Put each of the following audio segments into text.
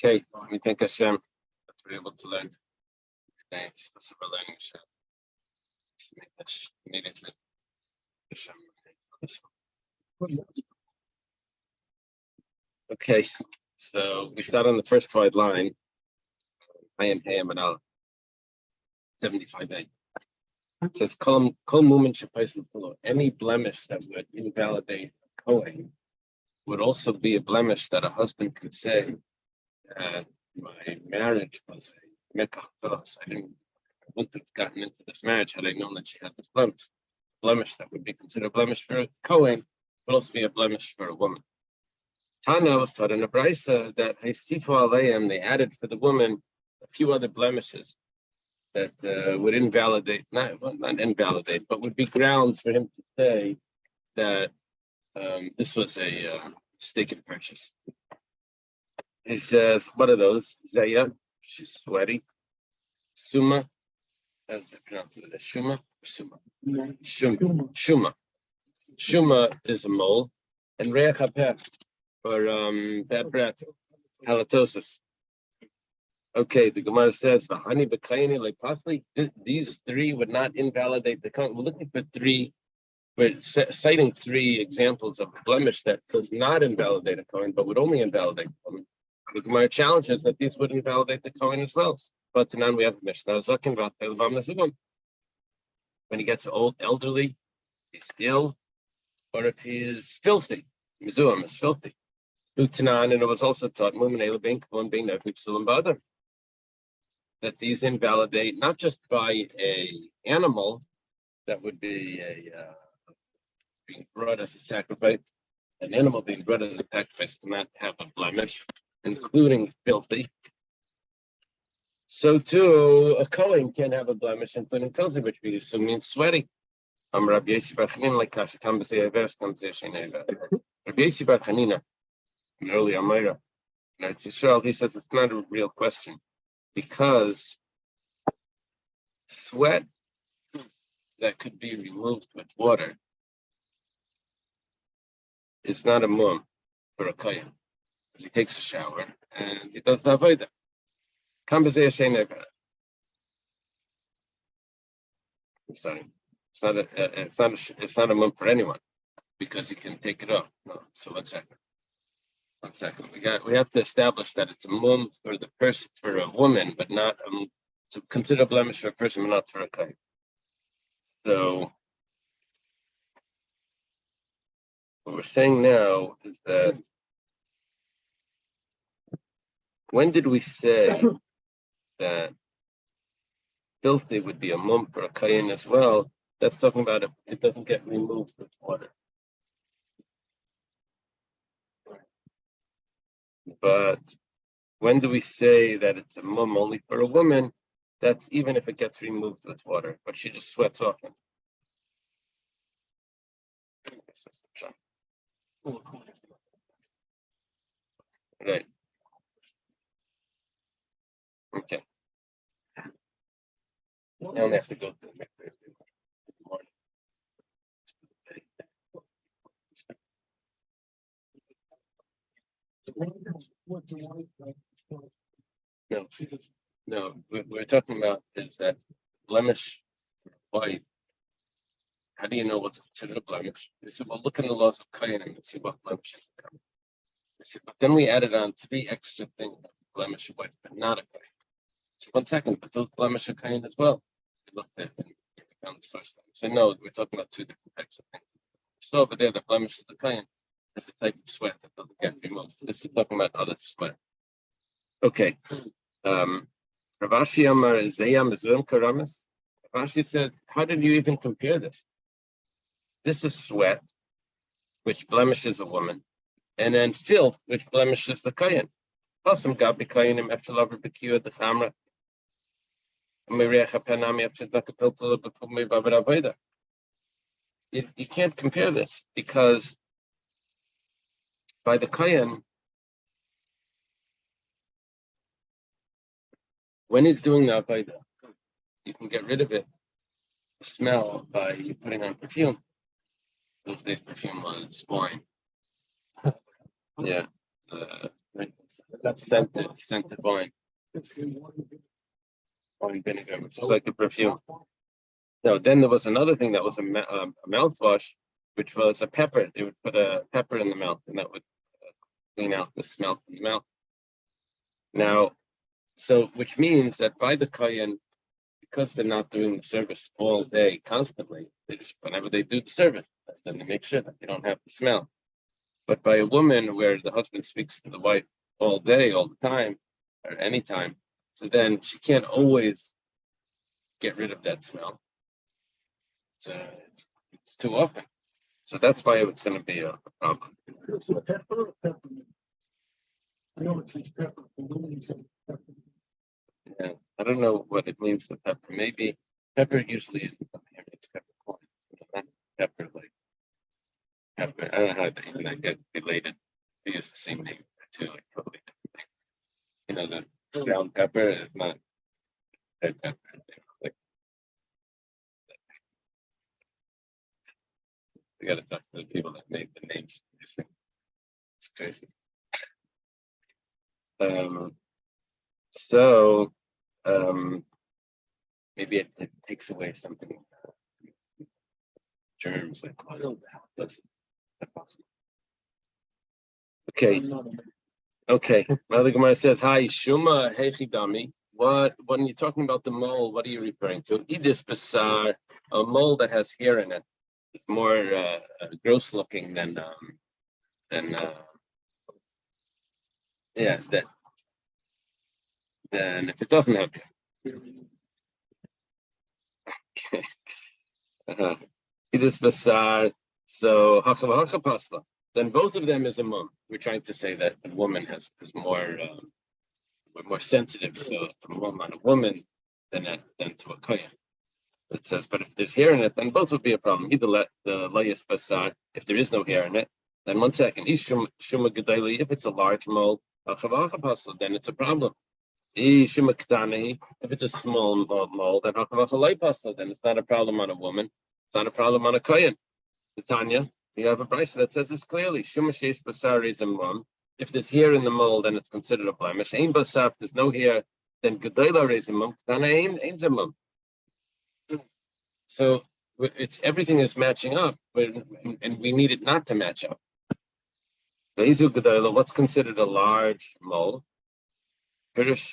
Okay, we thank Hashem that we're able to learn today. It's specific learning immediately. Okay, so we start on the first wide line. I am Hayam and Al 75a. It says kol mumin shepaisul fulo. Any blemish that would invalidate a Kohen would also be a blemish that a husband could say that my marriage was a mekach filos. I wouldn't have gotten into this marriage had I known that she had this blemish. Blemish that would be considered a blemish for a Kohen would also be a blemish for a woman. Tana was taught in a brisa that Haisifu Aleim, they added for the woman a few other blemishes that would invalidate, not invalidate, but would be grounds for him to say that this was a mistaken purchase. He says, what are those? Zaya, she's sweaty. Suma, as I pronounce it, Shuma or Suma? Shuma. Shuma is a mole. And Reach HaPeh, or bad breath, halitosis. Okay, the Gemara says, "V'hani b'kayini like possibly these three would not invalidate the Kohen." We're looking for three. We're citing three examples of blemish that does not invalidate a Kohen, but would only invalidate the Kohen. The Gemara challenges that these would invalidate the Kohen as well. But then we have a Mishnah Zaken v'Atei when he gets old, elderly, he's ill, or if he is filthy, Mizuam is filthy. Utanan, and it was also taught that these invalidate not just by a animal that would be being brought as a sacrifice. An animal being brought as a sacrifice cannot have a blemish, including filthy. So too, a Kohen can have a blemish, including filthy, which we assume means sweaty. Rabbi Yossi bar Chanina, like Kasha Kambasei Avers, Kambasei Sheinei Avers. Rabbi Yossi bar Chanina, in early Amira, in Eretz Yisrael, he says it's not a real question because sweat that could be removed with water is not a mum for a Kohen. He takes a shower and he does the avodah. Kambasei Sheinei Avers. I'm sorry. It's not a mum for anyone because he can take it off. No. So 1 second. 1 second. We have to establish that it's a mum for the person, for a woman, but not to consider blemish for a person, but not for a Kohen. So what we're saying now is that when did we say that filthy would be a mum for a Kohen as well? That's talking about if it doesn't get removed with water. But when do we say that it's a mum only for a woman? That's even if it gets removed with water, but she just sweats off it. Right. Okay. I only have to go to the mikveh in the morning. No. What we're talking about is that blemish. Why? How do you know what's considered a blemish? They said, well, look in the laws of Kohen and see what blemishes are coming. They said, but then we added on 3 extra things that blemish a wife, but not a Kohen. So 1 second, but those blemish a Kohen as well. We looked at it and we found the source. They said, no, we're talking about 2 different types of things. So over there, the blemish of the Kohen is a type of sweat that doesn't get removed. This is talking about other sweat. Okay. Ravashi Amar Zayam Zum Karamas. Ravashi said, how did you even compare this? This is sweat, which blemishes a woman, and then filth, which blemishes the Kohen. Pasam Gabi Kohenim after lover Bekiwa the Chamra. You can't compare this because by the Kohen, when he's doing the avodah, you can get rid of it, the smell, by putting on perfume. Those days perfume was wine. Yeah. Right. That's scented wine vinegar, which is like a perfume. No, then there was another thing that was a mouthwash, which was a pepper. They would put a pepper in the mouth, and that would clean out the smell from the mouth. Now, so which means that by the kohen, because they're not doing the service all day constantly, they just whenever they do the service, then they make sure that they don't have the smell. But by a woman where the husband speaks to the wife all day, all the time, or anytime, so then she can't always get rid of that smell. So it's too often. So that's why it's going to be a problem. It's a pepper or peppermint? I know it says pepper, but when you say peppermint. Yeah, I don't know what it means to pepper. Maybe pepper usually it's peppercorn, not pepper like pepper. I don't know how to even get related. They use the same name too, like totally different thing. The ground pepper is not red pepper. Like we got to talk to the people that made the names. It's crazy. So maybe it takes away something, germs like that's possible. Okay. Now the Gemara says, "Hi, Shuma Hechidami." What? When you're talking about the mole, what are you referring to? Idis basar, a mole that has hair in it. It's more gross looking than yes, that than if it doesn't have hair. Okay. Idis basar. So hacha pasla. Then both of them is a mum. We're trying to say that the woman is more we're more sensitive to a mum on a woman than to a kohen. It says, but if there's hair in it, then both would be a problem. Either let the layas basar, if there is no hair in it, then 1 second. If it's a large mole, then it's a problem. If it's a small mole, then it's not a problem on a woman. It's not a problem on a kohen. Tanya, you have a price that says this clearly. Shumashish basar is a mum. If there's hair in the mole, then it's considered a blemish. Ain basar, if there's no hair, then gedayla is a mum. Tana ain't a mum. So it's everything is matching up, and we need it not to match up. What's considered a large mole? It's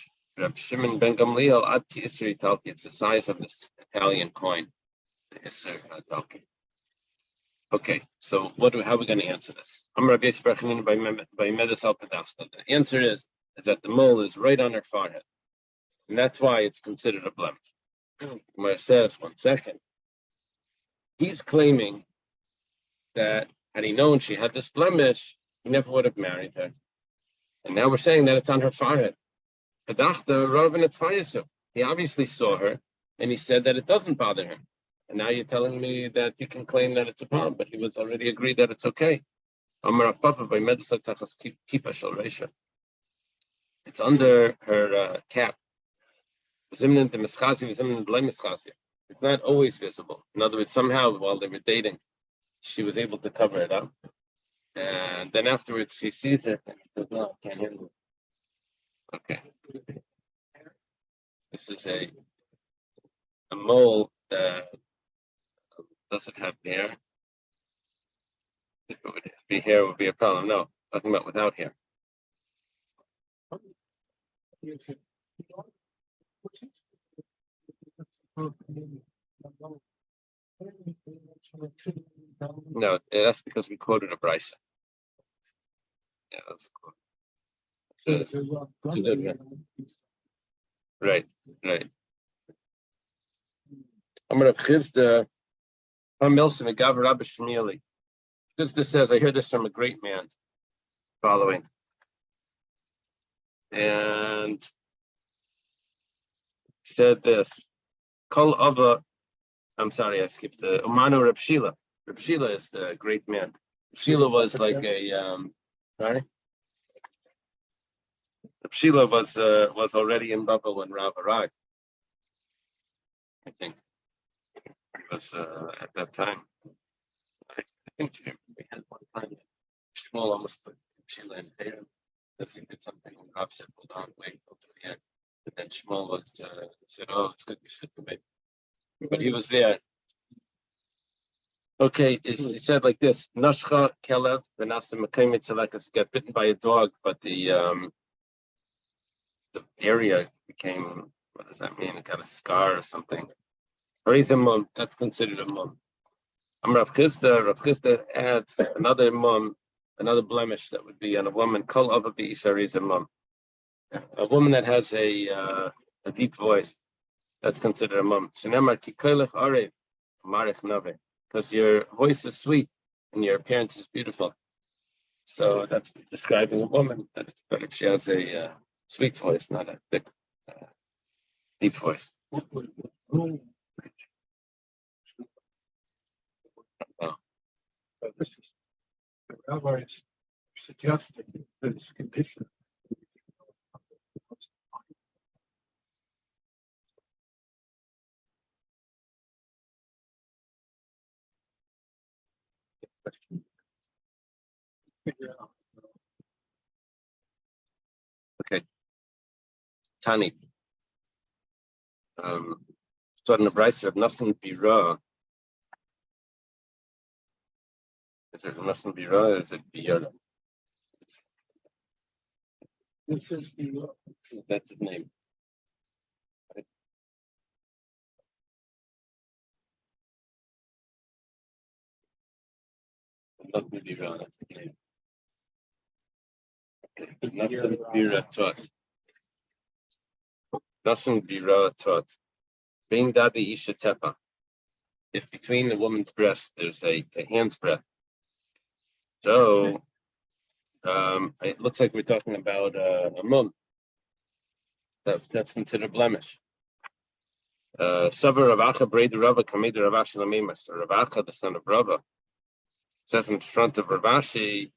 the size of this Italian coin. Okay, so how are we going to answer this? The answer is that the mole is right on her forehead, and that's why it's considered a blemish. Gemara says, 1 second. He's claiming that had he known she had this blemish, he never would have married her. And now we're saying that it's on her forehead. He obviously saw her, and he said that it doesn't bother him. And now you're telling me that you can claim that it's a problem, but he was already agreed that it's okay. It's under her cap. It's not always visible. In other words, somehow while they were dating, she was able to cover it up. And then afterwards he sees it and he goes, no, I can't handle it. Okay. This is a mole that doesn't have hair. If it would be hair, it would be a problem. No, talking about without hair. No, that's because we quoted a brisa. Yeah, that's a quote. Right. I'm going to Chizda Hamilson Gav Rabbi Shmueli. Chizda says, I hear this from a great man following. And said this. Kol Ava, I'm sorry, I skipped the Umanu Reb Shila. Reb Shila is the great man. Shila was like sorry? Reb Shila was already in Babel when Rav arrived. I think he was at that time. I think we had one time. Shmuel almost put Shila in Tehran. Because he did something. Rav said, hold on, wait until the end. And then Shmuel was said, oh, it's good you said to wait. But he was there. Okay, he said like this: Nashcha kelev v'nasa mekayim tzelakas, get bitten by a dog, but the area became, what does that mean? It got a scar or something. Or he's a mum. That's considered a mum. Rav Chisda adds another mum, another blemish that would be on a woman. Kol ava b'isha is a mum. A woman that has a deep voice, that's considered a mum. Shenemar kikoilech arev marich nave, because your voice is sweet and your appearance is beautiful. So that's describing a woman, that it's better if she has a sweet voice, not a big, deep voice. This is the rabbis suggesting this condition. Figure out. Okay. Tani. Starting the Bryce of Nasan Bira. Is it Nasan Bira or is it Bira? This is the That's his name. Nasan Bira, that's his name. Nasan Bira taught. Nasan Bira taught. Being Dadi Isha Tepa. If between the woman's breast there's a hand's breadth. So it looks like we're talking about a mum. That's considered blemish. Sabar Ravacha Breda Rava Kameda Ravashi Lamimas, or Ravacha, the son of Rava, says in front of Ravashi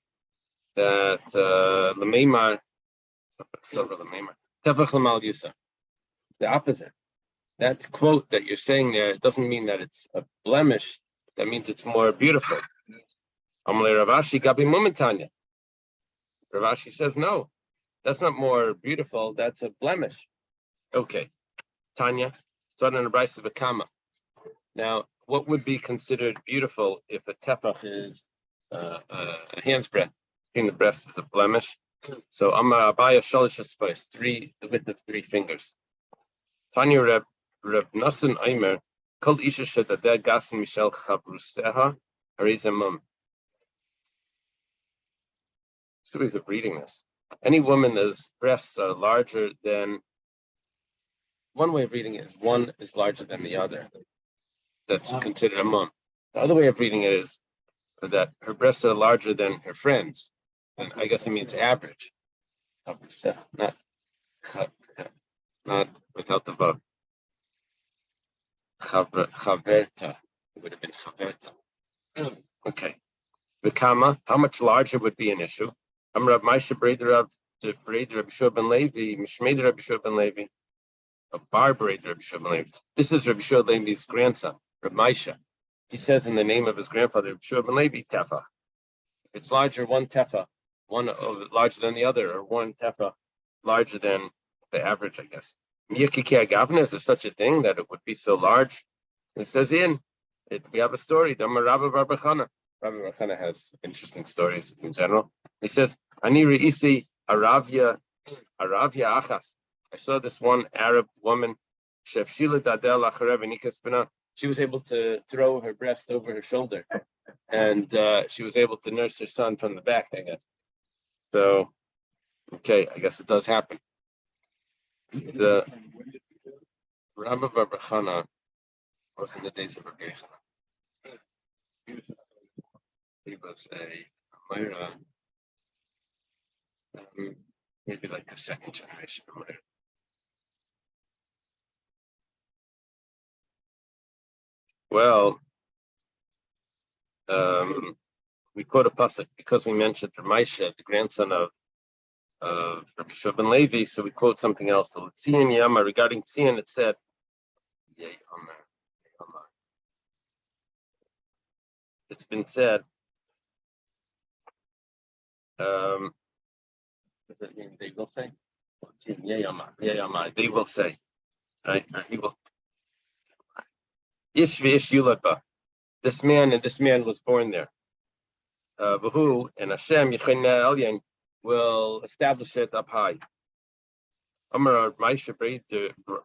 that Lamimar, Tefach Lamal Yusa. The opposite. That quote that you're saying there, it doesn't mean that it's a blemish. That means it's more beautiful. Amalei Ravashi Gabi Mumentanya. Ravashi says, no, that's not more beautiful. That's a blemish. Okay. Tanya, Son and Bryce of a Kama. Now, what would be considered beautiful if a tefach is a hand's breadth between the breast is a blemish? So Amar Abaya Shalish Spice, the width of 3 fingers. Tanya Reb Nasan Aimer, called Isha Shadadeh Gasin Michel Chabruseha, Harizamum. So ways of reading this. Any woman whose breasts are larger than, one way of reading it is one is larger than the other. That's considered a mum. The other way of reading it is that her breasts are larger than her friends. And I guess it means average. Not without the verb. Chaverta. It would have been chaverta. Okay. The comma, how much larger would be an issue? I'm Rav Maisha Breder of the Breder Rabbi Shua ben Levi, Mishmeder Rabbi Shua ben Levi, a bar Breder Rabbi Shua ben Levi. This is Rabbi Shua ben Levi's grandson, Rav Maisha. He says in the name of his grandfather, Rabbi Shua ben Levi, tefa. If it's larger, one tefa, one larger than the other, or one tefa larger than the average, I guess. Miyakiki Agavna, is there such a thing that it would be so large? It says we have a story, Dama Rabbi Barbachana. Rabbi Barbachana has interesting stories in general. He says, Ani Reisi Aravia Achas. I saw this one Arab woman, Shefshila Dadel Acharev Nikaspina. She was able to throw her breast over her shoulder, and she was able to nurse her son from the back, I guess. So, okay, I guess it does happen. The Rabbi Barbachana was in the days of Rabbi Yechana. He was a Amira, maybe like a second generation Amira. Well, we quote a pasuk because we mentioned Ramesha, the grandson of Rabbi Shua ben Levi, so we quote something else. So Tzion Yama, regarding Tzion, it said, it's been said, Does that mean they will say? They will say. Right? He will. Ish v'ish yulad. This man and this man was born there. V'hu and Hashem Yechineh Elyon will establish it up high. Amar Maisha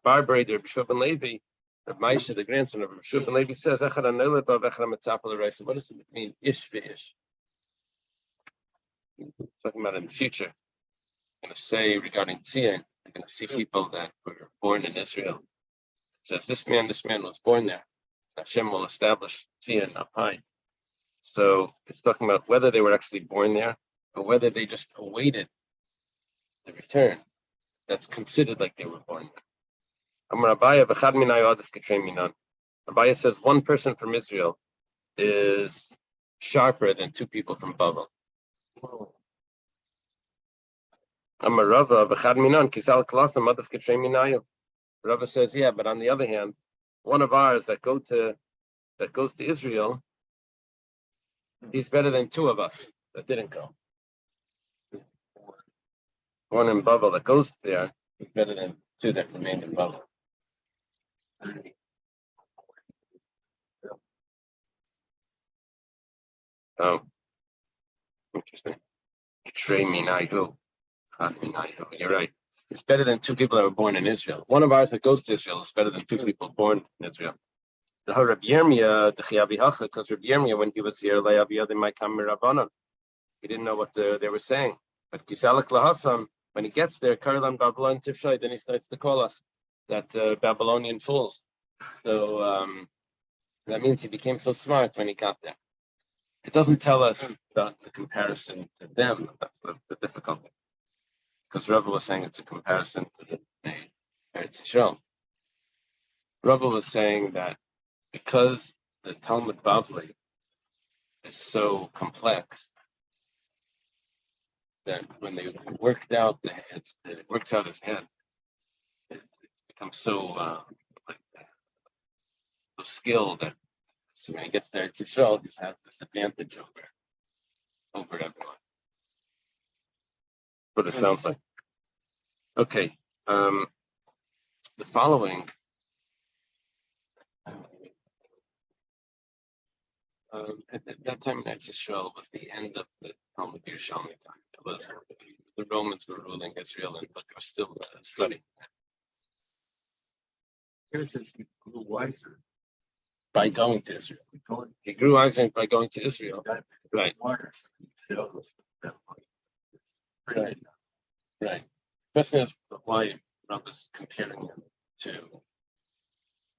Bar Breder B'Shuv ben Levi. Maisha, the grandson of B'Shuv ben Levi, says, "Echad hanoled ba v'echad hamitzapel l'reisa." What does it mean? Ish v'ish. It's talking about in the future. I'm going to say regarding Tzion, I'm going to see people that were born in Israel. It says, this man was born there. Hashem will establish Tzion up high. So it's talking about whether they were actually born there or whether they just awaited the return. That's considered like they were born there. Amar Abaya v'chad minayu adif k'trei minan. Abaya says one person from Israel is sharper than two people from Babel. Amar Rava v'chad minan kisal kalasam adif k'trei minayu. Rava says, yeah, but on the other hand, one of ours that goes to Israel, he's better than two of us that didn't go. One in Babel that goes there is better than two that remained in Babel. Oh, interesting. You're right. It's better than two people that were born in Israel. One of ours that goes to Israel is better than two people born in Israel. The Rabbi Yirmiyah, the Chiyavi Hacha, because Rabbi Yirmiyah, when he was here, he didn't know what they were saying. But Kisalak Lahasam, when he gets there, Karlan Babylon Tifshai, then he starts to call us that Babylonian fools. So that means he became so smart when he got there. It doesn't tell us about the comparison to them. That's the difficulty. Because Rava was saying it's a comparison to the Eretz Yisrael. Rava was saying that because the Talmud Bavli is so complex that when they worked out it works out his head. It's become so skilled that so when he gets there to Yisrael, he just has this advantage over everyone. What it sounds like. Okay. The following. At that time, Eretz Yisrael was the end of the Talmud Yerushalmi time. The Romans were ruling Israel, but they were still studying. Here says he grew wiser by going to Israel. He grew wiser by going to Israel. Right. Right. Right. The question is why Rambam is comparing him to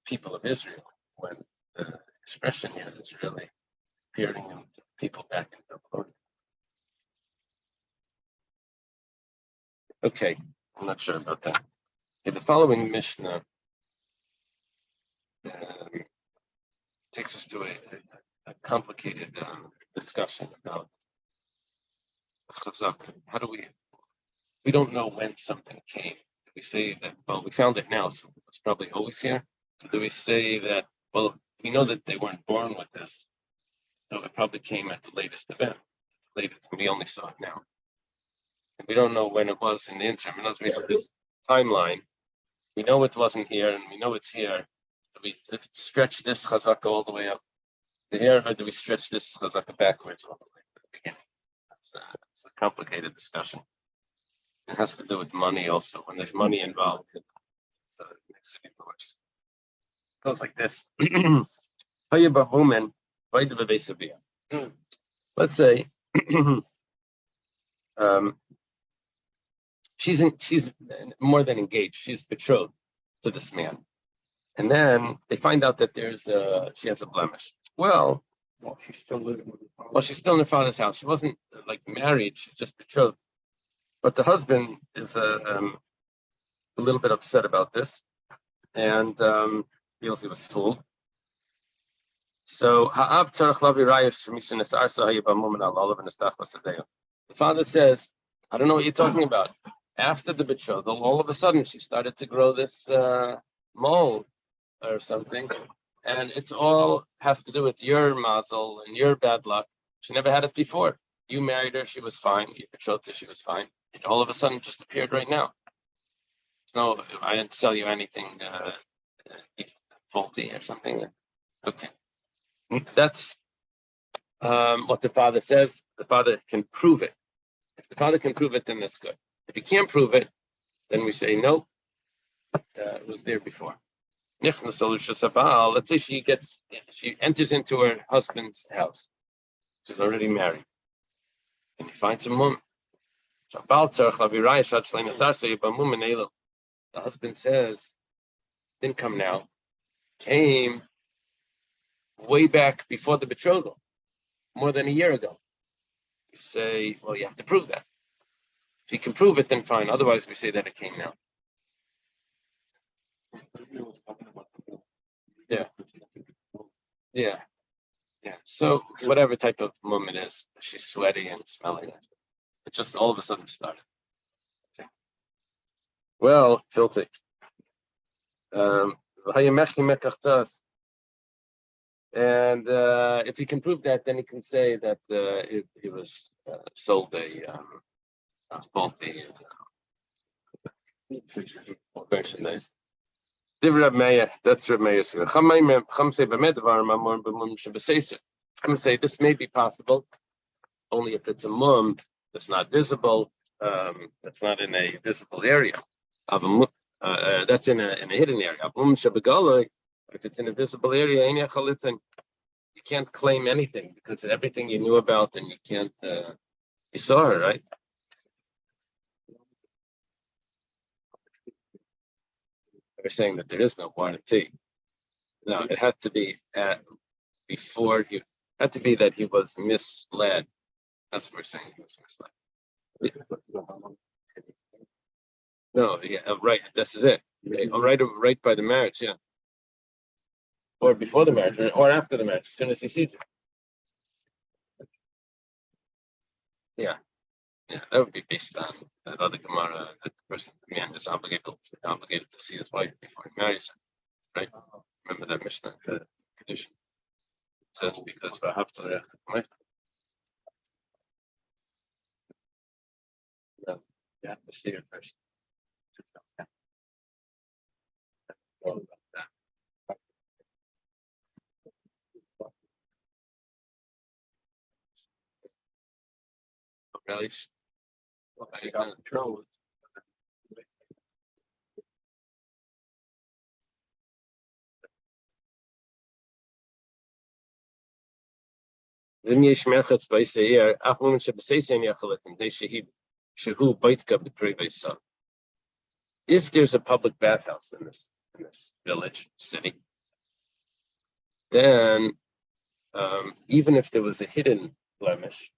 people of Israel when the expression here is really comparing him to people back in Babylon. Okay, I'm not sure about that. Okay, the following Mishnah takes us to a complicated discussion about chazaka. How do we don't know when something came. Do we say that, well, we found it now, so it's probably always here? Or do we say that, well, we know that they weren't born with this, so it probably came at the latest event, later, and we only saw it now. And we don't know when it was in the interim. In other words, we have this timeline. We know it wasn't here, and we know it's here. Do we stretch this chazaka all the way up to here, or do we stretch this chazaka backwards all the way to the beginning? It's a complicated discussion. It has to do with money also. When there's money involved, it makes it even worse. It goes like this. Let's say she's more than engaged. She's betrothed to this man, and then they find out that she has a blemish. Well, she's still living with her father. Well, she's still in her father's house. She wasn't like married; she's just betrothed. But the husband is a little bit upset about this, and feels he was fooled. So the father says, I don't know what you're talking about. After the betrothal, all of a sudden she started to grow this mole or something, and it's all has to do with your mazel and your bad luck. She never had it before. You married her, she was fine. You betrothed her, she was fine. it all of a sudden just appeared right now. No, I didn't sell you anything faulty or something. Okay. That's what the father says. The father can prove it. If the father can prove it, then that's good. If he can't prove it, then we say no. It was there before. Let's say she enters into her husband's house. She's already married, and he finds a mum. The husband says, "Didn't come now. Came way back before the betrothal, more than a year ago." We say, "Well, you have to prove that. If you can prove it, then fine. Otherwise, we say that it came now." Yeah. Yeah. Yeah. So whatever type of mum it is, she's sweaty and smelling. It just all of a sudden started. Okay. Well, filthy. And if he can prove that, then he can say that he was sold a faulty merchandise. That's Reb Meir. Chum say this may be possible only if it's a mum that's not visible, that's not in a visible area. That's in a hidden area. If it's in a visible area, you can't claim anything because everything you knew about and you can't. You saw her, right? They're saying that there is no warranty. No, it had to be before he had to be that he was misled. That's what we're saying. He was misled. No, yeah, right. This is it. Right by the marriage, yeah. Or before the marriage, or after the marriage, as soon as he sees it. Yeah, yeah, that would be based on that other Gemara that the person, the man, is obligated to see his wife before he marries her, right? Remember that Mishnah condition. It says because you have to see her first. Really, I got control. If there's a public bathhouse in this village, city, then even if there was a hidden blemish,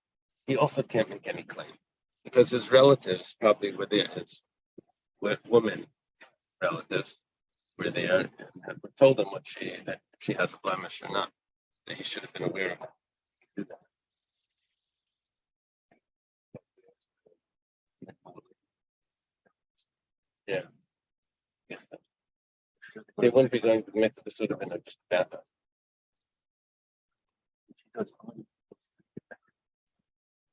he also can't make any claim because his relatives probably were there, his women relatives were there and told him that she has a blemish or not, that he should have been aware of it. Yeah. Yeah. They wouldn't be going to admit that this would have been just a bathhouse.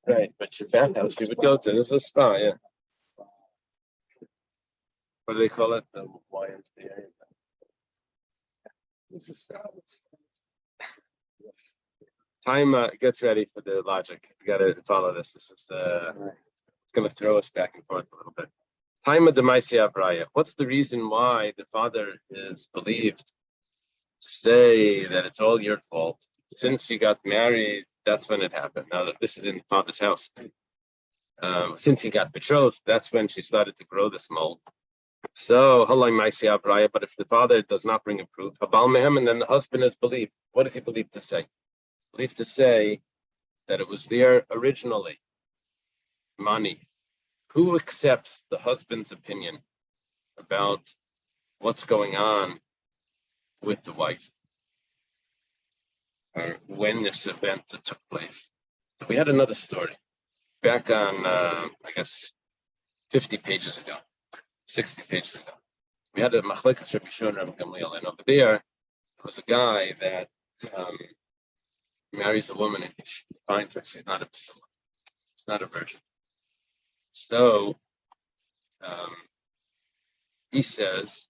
Right, but your bathhouse you would go to, there's a spa, yeah. What do they call it? The YMCA. Time gets ready for the logic. We got to follow this. This is it's going to throw us back and forth a little bit. Time of the Maisia Braya. What's the reason why the father is believed to say that it's all your fault? Since you got married, that's when it happened. Now that this is in the father's house. Since he got betrothed, that's when she started to grow this mold. So, but if the father does not bring a proof, and then the husband is believed. What is he believed to say? Believed to say that it was there originally. Money. Who accepts the husband's opinion about what's going on with the wife? Or when this event took place? We had another story back on, I guess, 50 pages ago. 60 pages ago. We had a Machlekas Rabbi Shon Rabbi Gamliel, and over there was a guy that marries a woman and she finds that she's not a virgin. So he says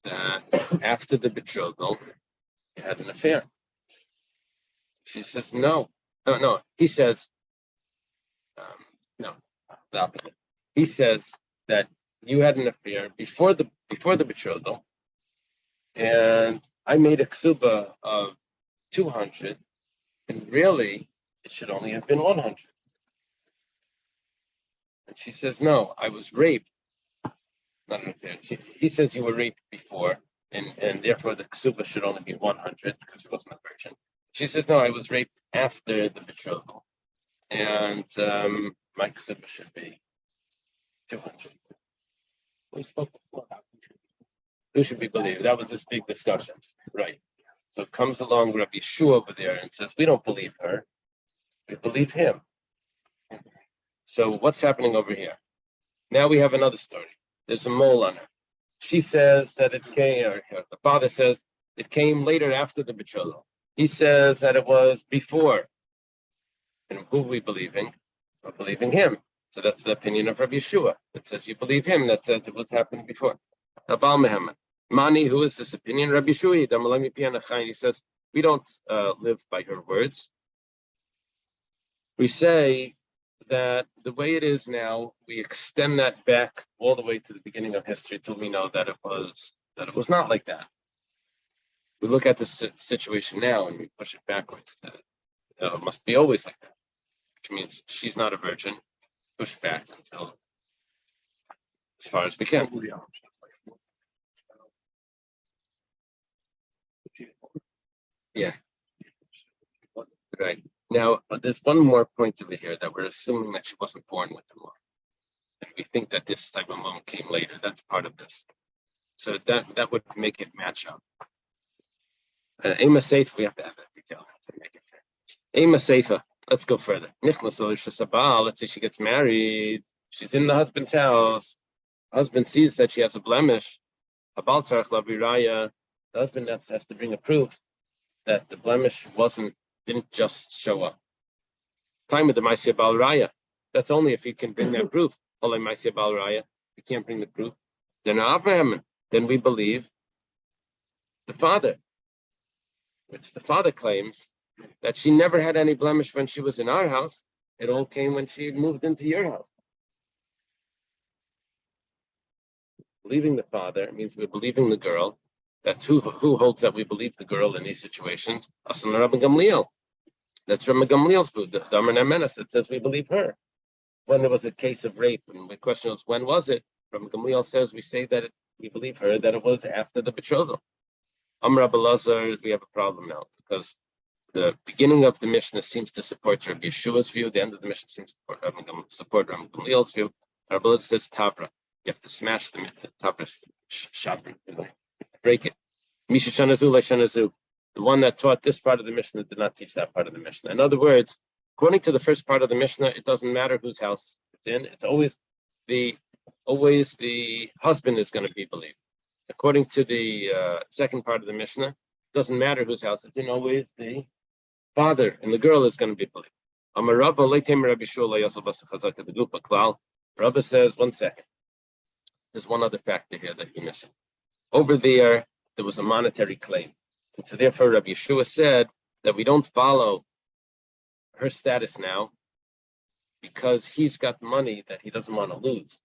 that after the betrothal, he had an affair. She says, no. No. He says, no, the opposite. He says that you had an affair before the betrothal, and I made a ksuba of 200, and really it should only have been 100. And she says, no, I was raped. Not an affair. He says you were raped before, and therefore the ksuba should only be 100 because it wasn't a virgin. She said, no, I was raped after the betrothal, and my ksuba should be 200. We spoke before about Who should be believed? That was this big discussion, right? So comes along Rabbi Yeshua over there and says, we don't believe her, we believe him. So what's happening over here? Now we have another story. There's a mole on her. She says that it came, or the father says it came later after the betrothal. He says that it was before. And who are we believing? We're believing him. So that's the opinion of Rabbi Yeshua. That says you believe him. That says it was happening before. Abal Mehaman. Mani, who is this opinion? Rabbi Yeshua. He says we don't live by her words. We say that the way it is now, we extend that back all the way to the beginning of history till we know that it was not like that. We look at this situation now and we push it backwards to it must be always like that, which means she's not a virgin. Push back until as far as we can. Yeah. Right. Now, there's one more point over here that we're assuming that she wasn't born with the law. And we think that this type of moment came later. That's part of this. So that would make it match up. Ema Seifa, we have to have that detail to make it fair. Ema Seifa, let's go further. Let's say she gets married. She's in the husband's house. Husband sees that she has a blemish. The husband has to bring a proof that the blemish didn't just show up. Time with the Maisya Bal Raya. That's only if he can bring that proof. Only Maisya Bal Raya. He can't bring the proof. Then we believe the father, which the father claims that she never had any blemish when she was in our house. It all came when she moved into your house. Believing the father means we're believing the girl. That's who holds that we believe the girl in these situations. Asan Rabbi Gamliel. That's Rabbi Gamliel's food. The Amar Nemenes that says we believe her. When there was a case of rape, and the question was when was it? Rabbi Gamliel says we say that we believe her that it was after the betrothal. Amar Rabbi Lazar, we have a problem now because the beginning of the Mishnah seems to support Rabbi Yeshua's view. The end of the Mishnah seems to support Rabbi Gamliel's view. Rabbi Lazar says Tabra. You have to smash the Tabra, break it. Misha Shanazu La Shanazu. The one that taught this part of the Mishnah did not teach that part of the Mishnah. In other words, according to the first part of the Mishnah, it doesn't matter whose house it's in. It's always the husband is going to be believed. According to the second part of the Mishnah, it doesn't matter whose house it's in. Always the father and the girl is going to be believed. Rabbi says, 1 second. There's one other factor here that you're missing. Over there was a monetary claim. And so therefore, Rabbi Yeshua said that we don't follow her status now because he's got money that he doesn't want to lose.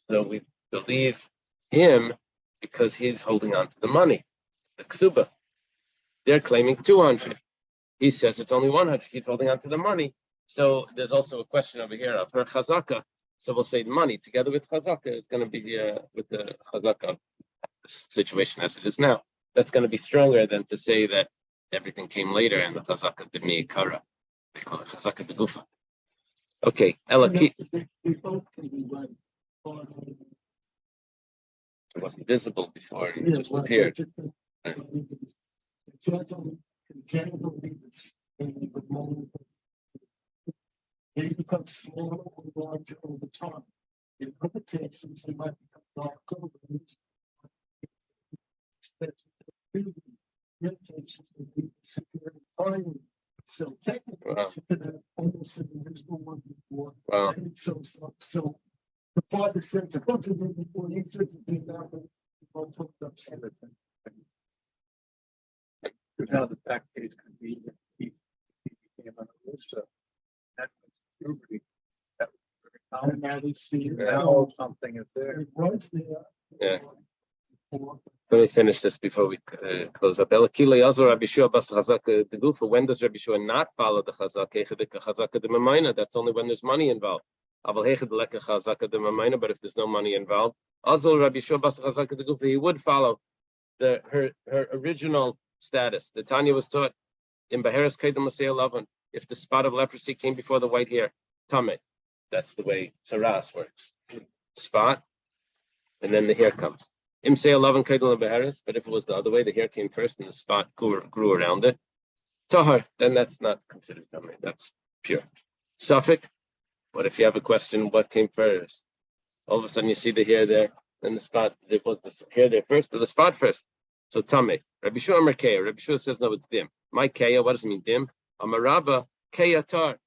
So we believe him because he's holding on to the money, the ksuba. They're claiming 200. He says it's only 100. He's holding on to the money. So there's also a question over here of her chazaka. So we'll say the money together with chazaka is going to be with the chazaka situation as it is now. That's going to be stronger than to say that everything came later and the chazaka b'mi kara. They call it chazaka b'gufa. Okay, Elaki. we both can be right. It wasn't visible before; it just appeared. They become smaller or larger over time. In other cases, they might become darker. In cases, they be secondary finally. So technically, Wow. it's almost an invisible one before. Wow. And so the father says, "Come to me before he says it did not." I'll talk about everything. How the fact case could be, he became on the list, so that was puberty. That was very common. Now we see now something is there. It was there. Yeah. Let me finish this before we close up. Elakila Yazor Rabbi Shua Bas Chazaka the Gufa. When does Rabbi Shua not follow the Chazaka? Chazaka the Mamaina. That's only when there's money involved. Aval Hechad Leka Chazaka the Mamaina. But if there's no money involved, Azol Rabbi Shua Bas Chazaka the Gufa, he would follow her original status. The Tanya was taught in Beheres Kedem Masei 11. If the spot of leprosy came before the white hair, Tameh. That's the way Saras works. Spot, and then the hair comes. Say 11 Kedem Beheres, but if it was the other way, the hair came first and the spot grew around it. Tahar, then that's not considered Tameh. That's pure. Suffix. What if you have a question? What came first? All of a sudden you see the hair there, then the spot. There was the hair there first, or the spot first. So Tameh. Rabbi Shua Amar Keya. Rabbi Shua says no, it's dim. My Keya, what does it mean dim? Amarabba Keya Tar.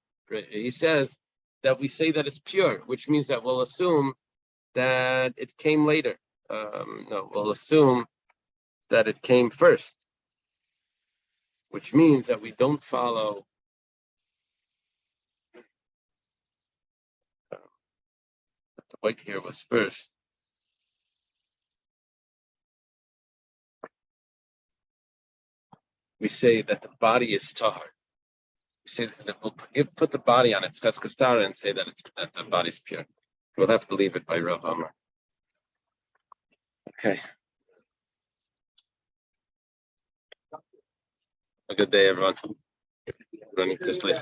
He says that we say that it's pure, which means that we'll assume that it came later. No, we'll assume that it came first, which means that we don't follow that the white hair was first. We say that the body is tahar. We say that we'll put the body on its cheskastara and say that that the body's pure. We'll have to leave it by Rav Amar. Okay. A good day, everyone. Running to sleep.